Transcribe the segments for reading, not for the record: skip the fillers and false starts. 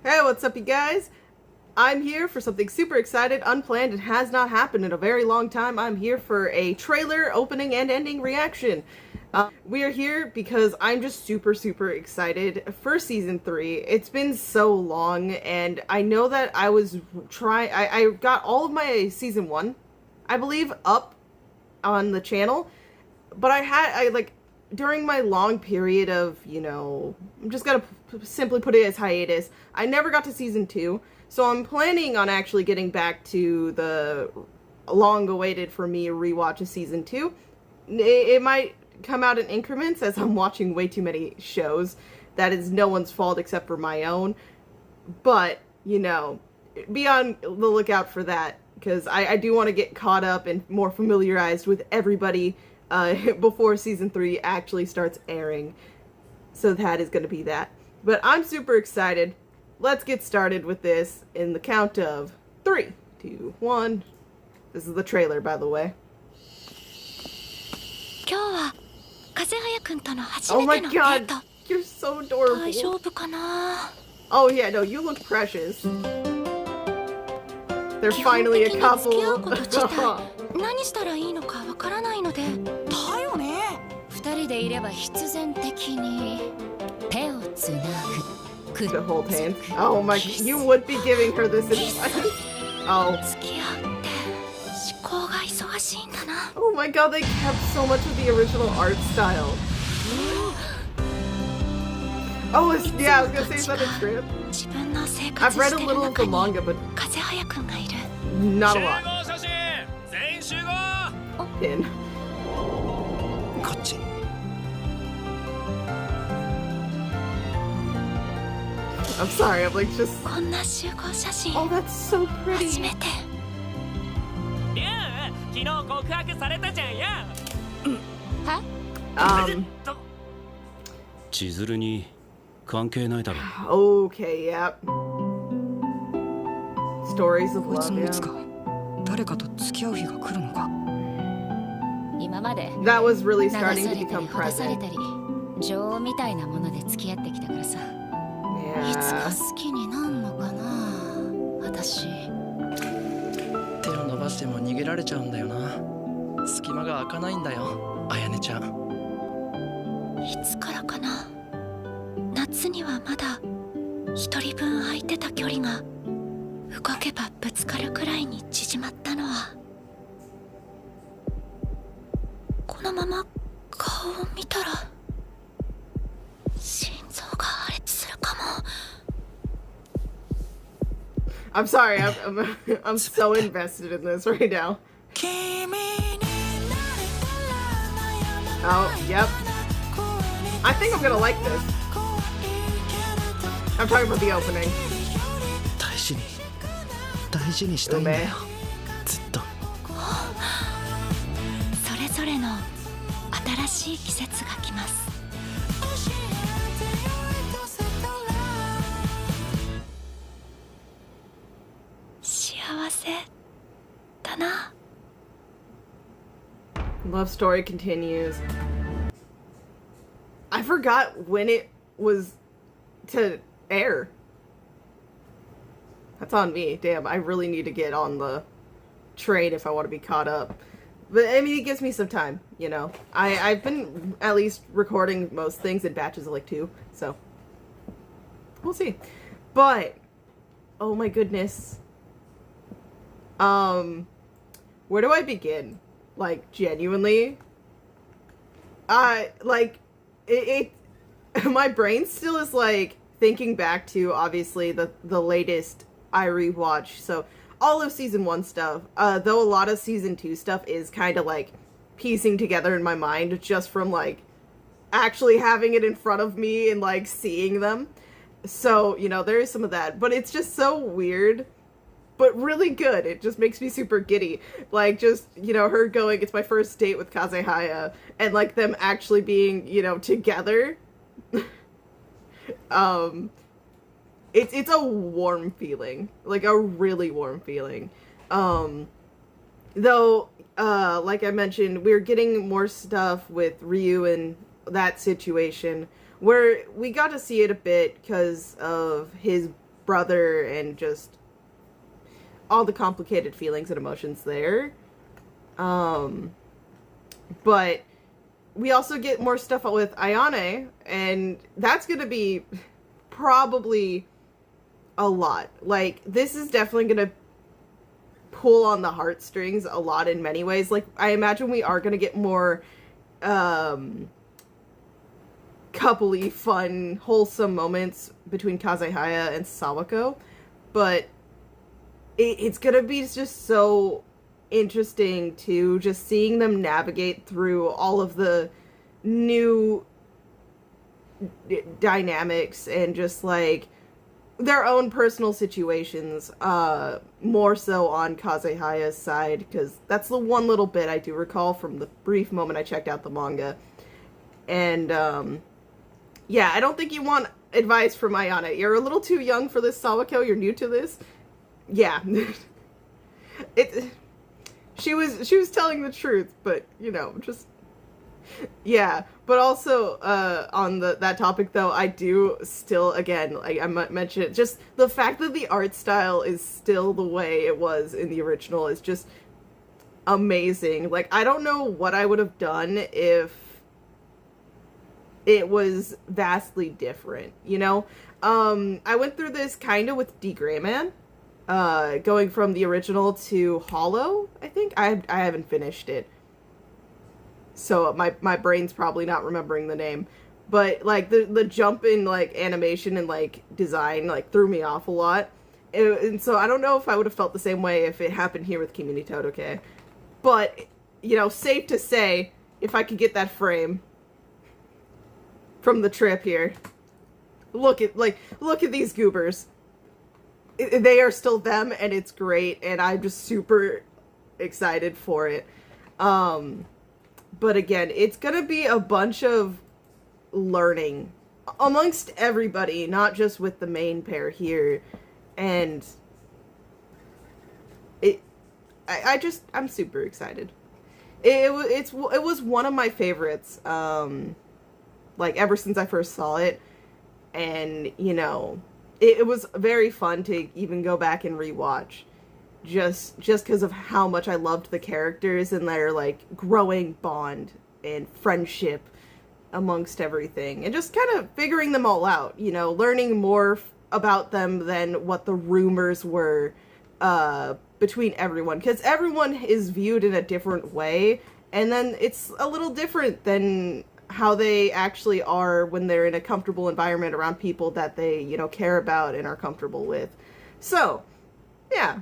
Hey, what's up, you guys? I'm here for something super excited, unplanned, and has not happened in a very long time. I'm here for a trailer opening and ending reaction. We are here because I'm just super excited for season 3. It's been so long, and I know that I was I got all of my season 1, I believe, up on the channel, but during my long period of, I'm just gonna simply put it as hiatus, I never got to season 2, so I'm planning on actually getting back to the long-awaited for me rewatch of season 2. It might come out in increments as I'm watching way too many shows. That is no one's fault except for my own, but, be on the lookout for that, because I do want to get caught up and more familiarized with everybody before season 3 actually starts airing. So that is going to be that. But I'm super excited. Let's get started with this in the count of 3, 2, 1. This is the trailer, by the way. Oh my god, you're so adorable. Oh yeah, no, you look precious. They're finally a couple. To hold hands. Oh my, you would be giving her this advice. Oh. Oh my god, they kept so much of the original art style. Oh, yeah, I was gonna say, is that a trip? I've read a little of the manga, but not a lot. Pin. I'm sorry, I'm like just... Oh, that's so pretty. Okay, yep. Stories of love, yeah. That was really starting to become present. Yeah. I'm sorry, I'm so invested in this right now. Oh, yep. I think I'm gonna like this. I'm talking about the opening. Love story continues. I forgot when it was to air. That's on me. Damn, I really need to get on the train if I want to be caught up. But, I mean, it gives me some time, I've been at least recording most things in batches of like 2, so we'll see. But, oh my goodness. Where do I begin? Like, genuinely? My brain still is, like, thinking back to, obviously, the latest I rewatched, so all of season 1 stuff, though a lot of season 2 stuff is kind of, like, piecing together in my mind just from, like, actually having it in front of me and, like, seeing them. So, there is some of that, but it's just so weird. But really good. It just makes me super giddy. Like, just, her going, it's my first date with Kazehaya, and, like, them actually being, together. It's a warm feeling. Like, a really warm feeling. Though, like I mentioned, we're getting more stuff with Ryu and that situation, where we got to see it a bit because of his brother and just all the complicated feelings and emotions there. But we also get more stuff with Ayane, and that's gonna be probably a lot. Like, this is definitely gonna pull on the heartstrings a lot in many ways. Like, I imagine we are gonna get more coupley, fun, wholesome moments between Kazehaya and Sawako, but it's gonna be just so interesting to just seeing them navigate through all of the new dynamics and just like their own personal situations, more so on Kazehaya's side, because that's the one little bit I do recall from the brief moment I checked out the manga. And yeah, I don't think you want advice from Ayane. You're a little too young for this, Sawako. You're new to this. Yeah. She was telling the truth, but, you know, just, yeah. But also, on that topic, though, I do still, again, like I mentioned it, just the fact that the art style is still the way it was in the original is just amazing. Like, I don't know what I would have done if it was vastly different, you know? I went through this kind of with D. Gray Man. Going from the original to Hollow, I think. I haven't finished it. So my brain's probably not remembering the name. But, like, the jump in, like, animation and, like, design, like, threw me off a lot. And so I don't know if I would have felt the same way if it happened here with Kimi ni Todoke. But, you know, safe to say, if I could get that frame from the trip here. Look at these goobers. They are still them, and it's great, and I'm just super excited for it. But again, it's gonna be a bunch of learning amongst everybody, not just with the main pair here. And I'm super excited. It was one of my favorites, like, ever since I first saw it. And, you know, it was very fun to even go back and rewatch, just because of how much I loved the characters and their, like, growing bond and friendship amongst everything, and just kind of figuring them all out, you know, learning more about them than what the rumors were between everyone, because everyone is viewed in a different way, and then it's a little different than how they actually are when they're in a comfortable environment around people that they, you know, care about and are comfortable with. So, yeah.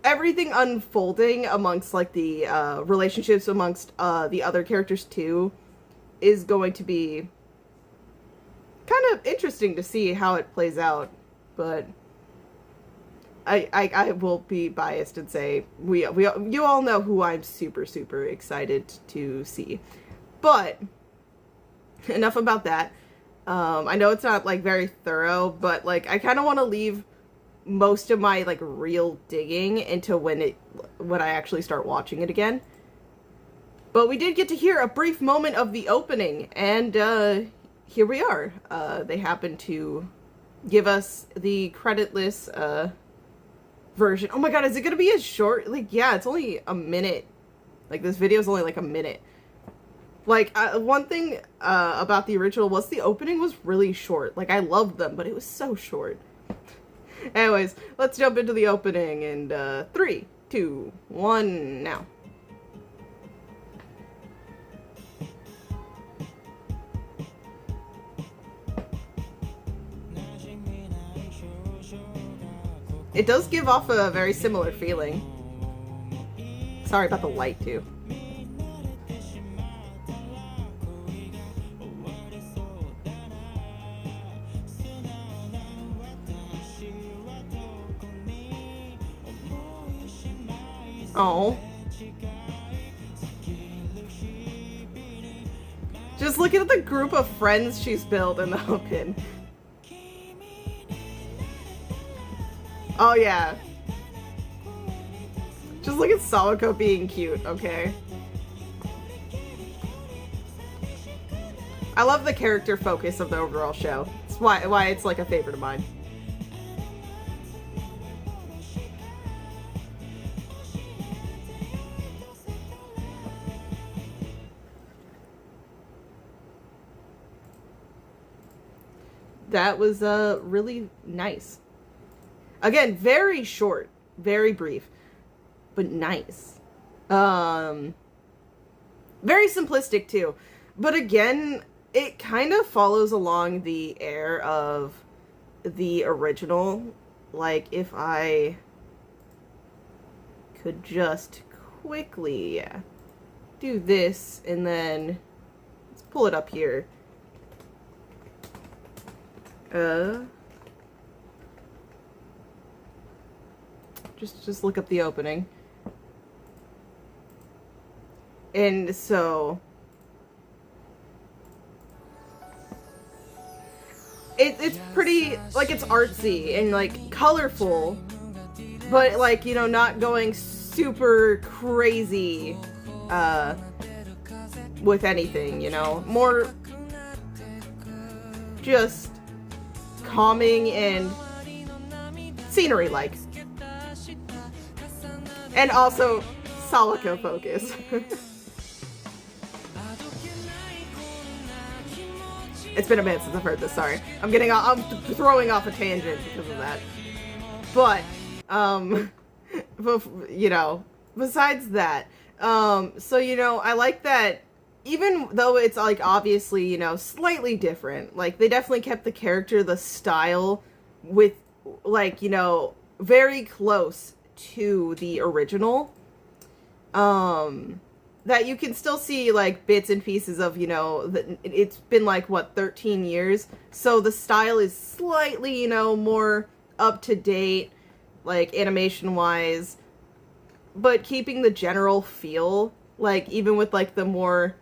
Everything unfolding amongst, like, the relationships amongst the other characters, too, is going to be kind of interesting to see how it plays out. But I will be biased and say you all know who I'm super, super excited to see. But enough about that. I know it's not, like, very thorough, but, like, I kind of want to leave most of my, like, real digging into when I actually start watching it again. But we did get to hear a brief moment of the opening, and here we are. They happened to give us the creditless version. Oh my god, is it gonna be as short? Like, yeah, it's only a minute. Like, this video is only like a minute. Like, one thing about the original was the opening was really short. Like, I loved them, but it was so short. Anyways, let's jump into the opening in 3, 2, 1, now. It does give off a very similar feeling. Sorry about the light, too. Oh. Just look at the group of friends she's built in the open. Oh, yeah. Just look at Sawako being cute, okay? I love the character focus of the overall show. It's why it's like a favorite of mine. That was really nice. Again, very short, very brief, but nice. Very simplistic too. But again, it kind of follows along the air of the original. Like, if I could just quickly, yeah, do this, and then let's pull it up here. Just look up the opening. And so it's pretty, like, it's artsy and like colorful, but like, you know, not going super crazy with anything, you know, more just calming and scenery-like. And also Salako focus. It's been a minute since I've heard this, sorry. I'm throwing off a tangent because of that. But, you know, besides that, so, you know, I like that even though it's, like, obviously, you know, slightly different, like, they definitely kept the character, the style, with, like, you know, very close to the original. That you can still see, like, bits and pieces of, you know, it's been, like, what, 13 years? So the style is slightly, you know, more up-to-date, like, animation-wise, but keeping the general feel, like, even with, like, the more,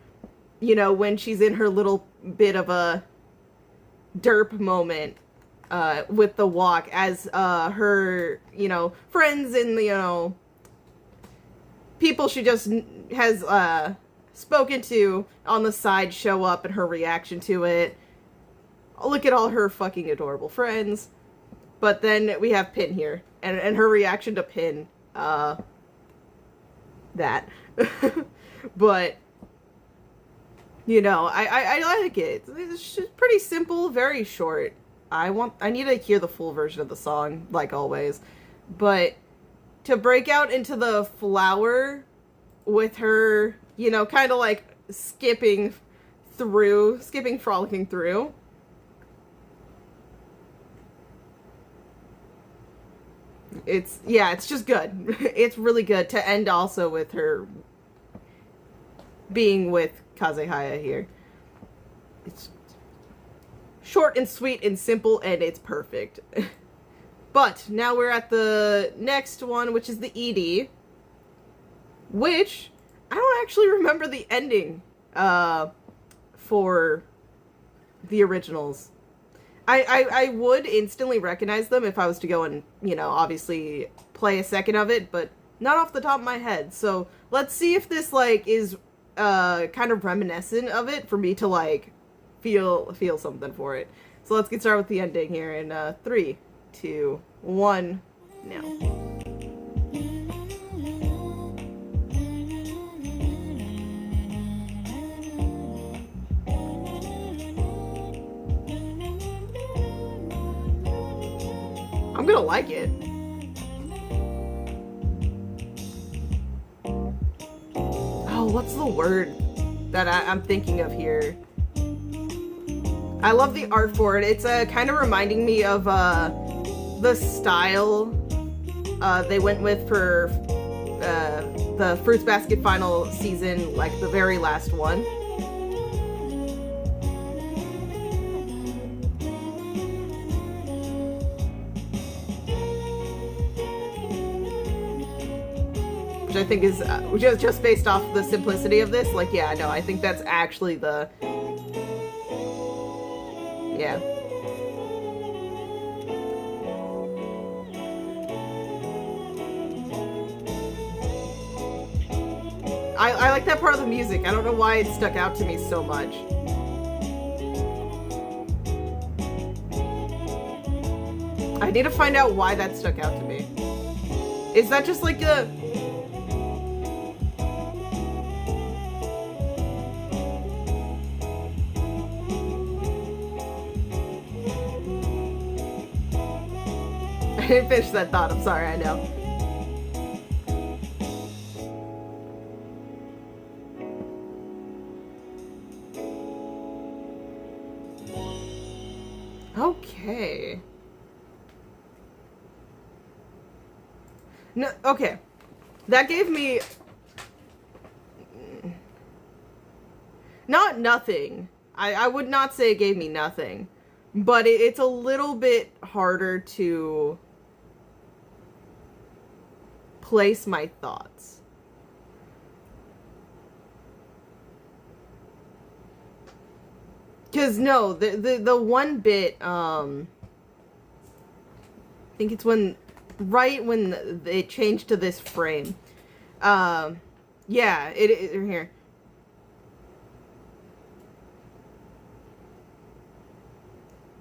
you know, when she's in her little bit of a derp moment, with the walk, as, her, you know, friends and, you know, people she just has, spoken to on the side show up and her reaction to it. Look at all her fucking adorable friends. But then we have Pin here, and her reaction to Pin, that. But, you know, I like it. It's just pretty simple, very short. I need to hear the full version of the song, like always. But to break out into the flower with her, you know, kind of like skipping, frolicking through. It's just good. It's really good to end also with her being with Kazehaya here. It's short and sweet and simple, and it's perfect. But now we're at the next one, which is the ED, which I don't actually remember the ending for the originals. I would instantly recognize them if I was to go and, you know, obviously play a second of it, but not off the top of my head. So let's see if this, like, is kind of reminiscent of it for me to, like, feel something for it. So let's get started with the ending here in 3, 2, 1, now. I'm gonna like it. Oh, what's the word that I'm thinking of here? I love the art for it. It's kind of reminding me of the style they went with for the Fruits Basket final season, like the very last one. Which I think is just based off the simplicity of this. Like, yeah, no, I think that's actually the... Yeah. I like that part of the music. I don't know why it stuck out to me so much. I need to find out why that stuck out to me. Is that just like a... I didn't finish that thought, I'm sorry, I know. Okay. No, okay. That gave me... Not nothing. I would not say it gave me nothing. But it's a little bit harder to place my thoughts. Because, no, the one bit, I think it's right when it changed to this frame. Yeah, here.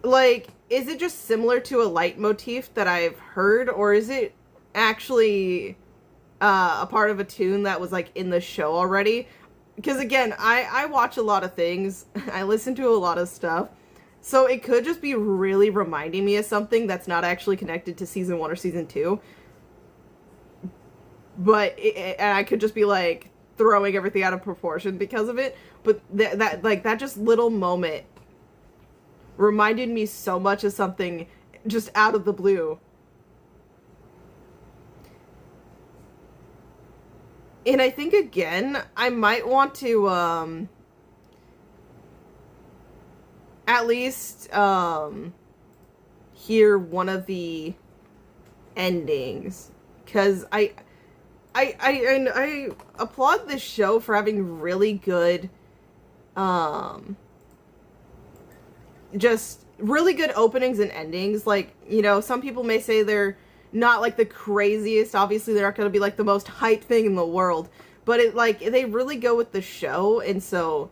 Like, is it just similar to a leitmotif that I've heard, or is it actually a part of a tune that was, like, in the show already? Because, again, I watch a lot of things. I listen to a lot of stuff. So it could just be really reminding me of something that's not actually connected to Season 1 or Season 2. But, and I could just be, like, throwing everything out of proportion because of it. But that just little moment reminded me so much of something just out of the blue. And I think, again, I might want to, at least, hear one of the endings. Because I applaud this show for having really good, just really good openings and endings. Like, you know, some people may say they're not like the craziest. Obviously, they're not going to be like the most hype thing in the world, but it, like, they really go with the show. And so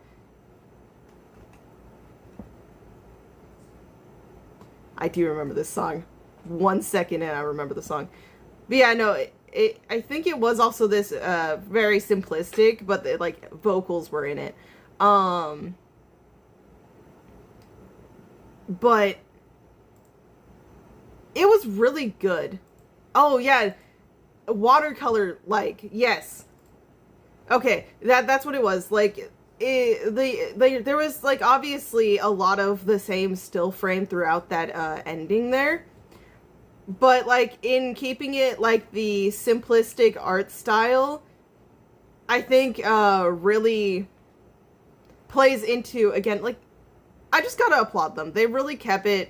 I do remember this song. 1 second and I remember the song. But yeah, no, I think it was also this very simplistic, but the, like, vocals were in it. But it was really good. Oh yeah, watercolor, like, yes. Okay, that's what it was. Like, there was, like, obviously a lot of the same still frame throughout that ending there. But, like, in keeping it, like, the simplistic art style, I think really plays into, again, like, I just gotta applaud them. They really kept it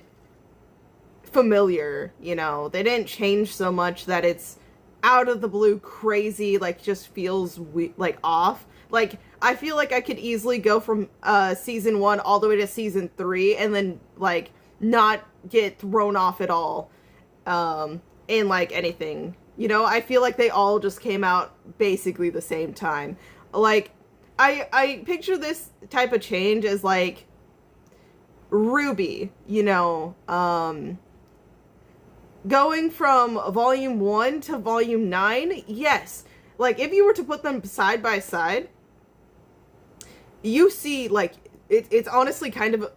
familiar, you know. They didn't change so much that it's out of the blue crazy, like, just feels like off. Like, I feel like I could easily go from season 1 all the way to season 3 and then, like, not get thrown off at all in, like, anything. You know, I feel like they all just came out basically the same time. Like, I picture this type of change as, like, Ruby, you know, going from volume 1 to volume 9, yes. Like, if you were to put them side by side, you see, like, it's honestly kind of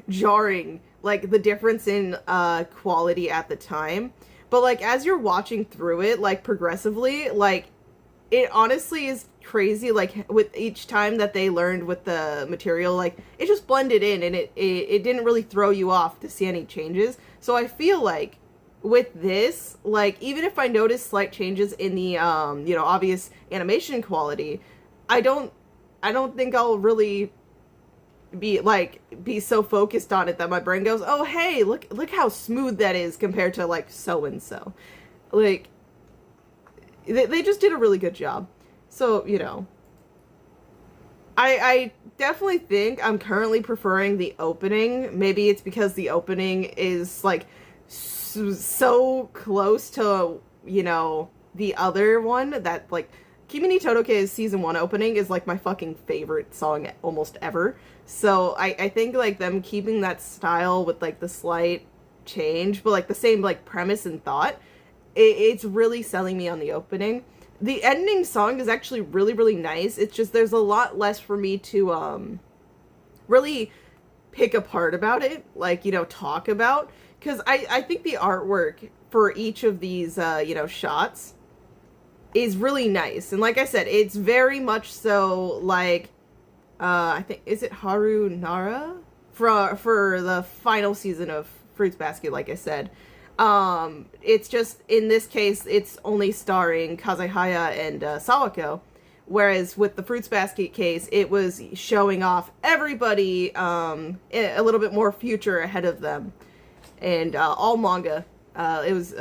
jarring, like, the difference in quality at the time. But, like, as you're watching through it, like, progressively, like, it honestly is crazy, like, with each time that they learned with the material, like, it just blended in, and it didn't really throw you off to see any changes. So I feel like with this, like, even if I notice slight changes in the, you know, obvious animation quality, I don't think I'll really be so focused on it that my brain goes, oh, hey, look how smooth that is compared to, like, so-and-so. Like, they just did a really good job. So, you know, I definitely think I'm currently preferring the opening. Maybe it's because the opening is, like, so close to, you know, the other one that, like, Kimi Todoke's season 1 opening is, like, my fucking favorite song almost ever. So I think, like, them keeping that style with, like, the slight change, but like the same like premise and thought. It's really selling me on the opening. The ending song is actually really, really nice. It's just there's a lot less for me to really pick apart about it, like, you know, talk about. Because I think the artwork for each of these, you know, shots is really nice. And like I said, it's very much so like, I think, is it Haru Nara? For the final season of Fruits Basket, like I said. It's just, in this case, it's only starring Kazehaya and Sawako, whereas with the Fruits Basket case, it was showing off everybody a little bit more future ahead of them, and all manga. It was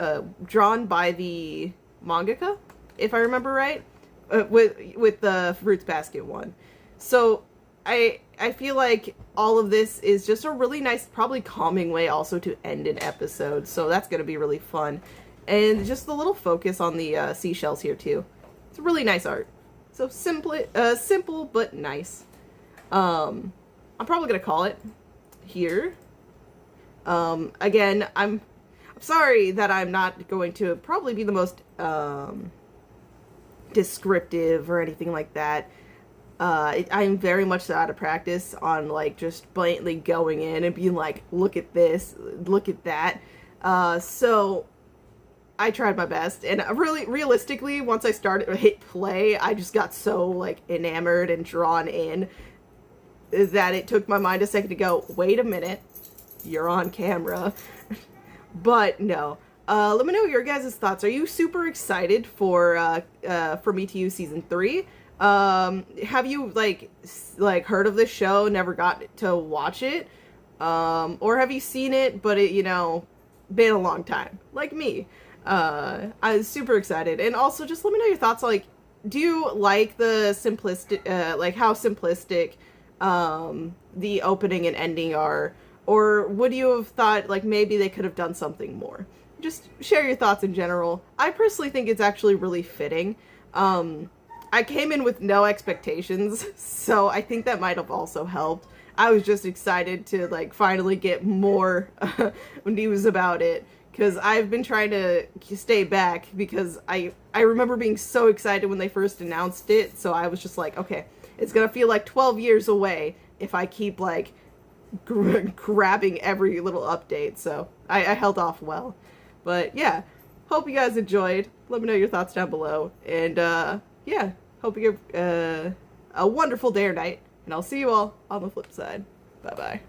drawn by the mangaka, if I remember right, with the Fruits Basket one. So I feel like all of this is just a really nice, probably calming way also to end an episode. So that's going to be really fun. And just the little focus on the seashells here too. It's really nice art. So simple but nice. I'm probably going to call it here. Again, I'm sorry that I'm not going to probably be the most descriptive or anything like that. I'm very much so out of practice on like just blatantly going in and being like, look at this, look at that. So I tried my best, and really realistically, once I hit play, I just got so like enamored and drawn in that it took my mind a second to go, wait a minute, you're on camera. But no. Let me know your guys' thoughts. Are you super excited for me to use season 3? Have you like heard of this show, never got to watch it? Or have you seen it, but it, you know, been a long time, like me? I was super excited. And also just let me know your thoughts. Like, do you like the simplistic, like how simplistic, the opening and ending are? Or would you have thought like maybe they could have done something more? Just share your thoughts in general. I personally think it's actually really fitting. I came in with no expectations, so I think that might have also helped. I was just excited to like finally get more news about it, because I've been trying to stay back because I remember being so excited when they first announced it, so I was just like, okay, it's gonna feel like 12 years away if I keep like grabbing every little update, so I held off well. But yeah, hope you guys enjoyed. Let me know your thoughts down below, and yeah, hope you have a wonderful day or night, and I'll see you all on the flip side. Bye-bye.